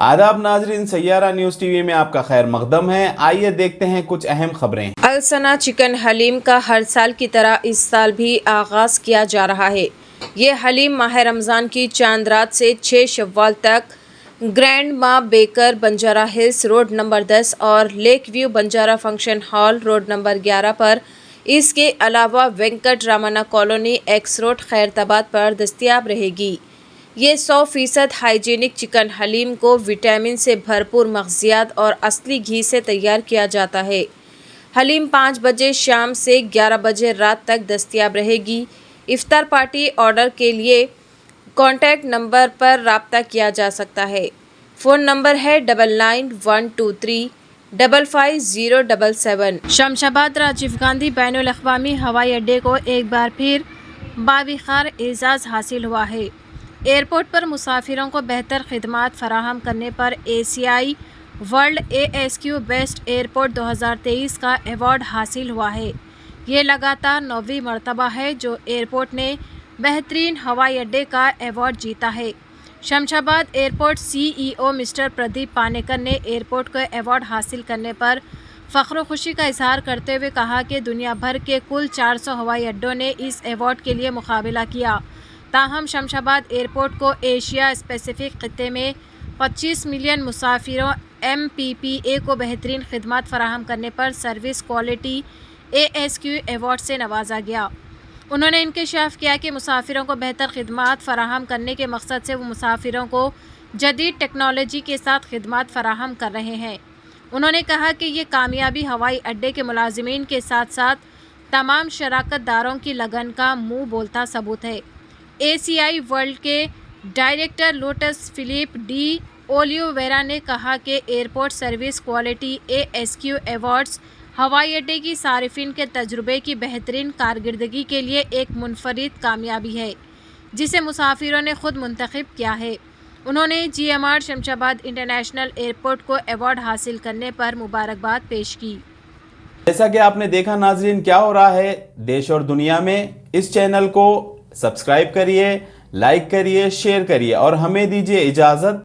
आदाब नाजरीन, Saiyaara news TV में आपका खैर मकदम है। आइए देखते हैं कुछ अहम खबरें। अलसना चिकन हलीम का हर साल की तरह इस साल भी आगाज़ किया जा रहा है। ये हलीम माह रमज़ान की चांद रात से 6 शव्वाल तक grand ma baker Banjara hills road number 10 और lake view Banjara function hall road number 11 पर, इसके अलावा Venkat Ramanna colony X road Khairatabad पर दस्तयाब रहेगी। ये 100% हाइजीनिक चिकन हलीम को विटामिन से भरपूर मग़ज़ियात और असली घी से तैयार किया जाता है। हलीम 5 बजे शाम से 11 बजे रात तक दस्तयाब रहेगी। इफ्तार पार्टी ऑर्डर के लिए कॉन्टैक्ट नंबर पर राब्ता किया जा सकता है। फ़ोन नंबर है 9912355077। शमशाबाद राजीव गांधी बैनुल अक़वामी हवाई अड्डे को एक बार फिर बावक़ार एज़ाज़ हासिल हुआ है। एयरपोर्ट पर मुसाफिरों को बेहतर खिदमात फराहम करने पर एशियाई वर्ल्ड ASQ बेस्ट एयरपोर्ट 2023 का एवॉर्ड हासिल हुआ है। ये लगातार 9वीं मरतबा है जो एयरपोर्ट ने बेहतरीन हवाई अड्डे का एवॉर्ड जीता है। Shamshabad airport CEO mister Pradeep Panekar ने एयरपोर्ट को एवॉर्ड हासिल करने पर फ़ख्र खुशी का इजहार करते हुए कहा कि दुनिया भर के कुल 400 हवाई अड्डों ने इस एवॉर्ड के लिए मुकाबला किया, ताहम शमशाबाद एयरपोर्ट को एशिया स्पेसिफिक खित्ते में 25 मिलियन मुसाफिरों MPPA को बेहतरीन खिदमत फराहम करने पर सर्विस क्वालिटी ASQ एवॉर्ड से नवाजा गया। उन्होंने इंकशाफ किया कि मुसाफिरों को बेहतर खिदमत फराहम करने के मकसद से वो मुसाफिरों को जदीद टेक्नोलॉजी के साथ खिदमत फराहम कर रहे हैं। उन्होंने कहा कि ये कामयाबी हवाई अड्डे के मुलाजिमीन के साथ साथ तमाम शराकत दारों की लगन का मुँह बोलता सबूत है। ACI वर्ल्ड के डायरेक्टर लोटस फिलिप डी ओलिवेरा ने कहा कि airport service quality ASQ awards हवाई अड्डे की सारिफिन के तजुर्बे की बेहतरीन कारकर्दगी के लिए एक मुनफरिद कामयाबी है, जिसे मुसाफिरों ने खुद मुंतखब किया है। उन्होंने GMR शमशाबाद इंटरनेशनल एयरपोर्ट को एवॉर्ड हासिल करने पर मुबारकबाद पेश की। जैसा कि आपने देखा नाजरीन, क्या हो रहा है देश और दुनिया में। इस चैनल को सब्सक्राइब करिए, लाइक करिए, शेयर करिए और हमें दीजिए इजाज़त।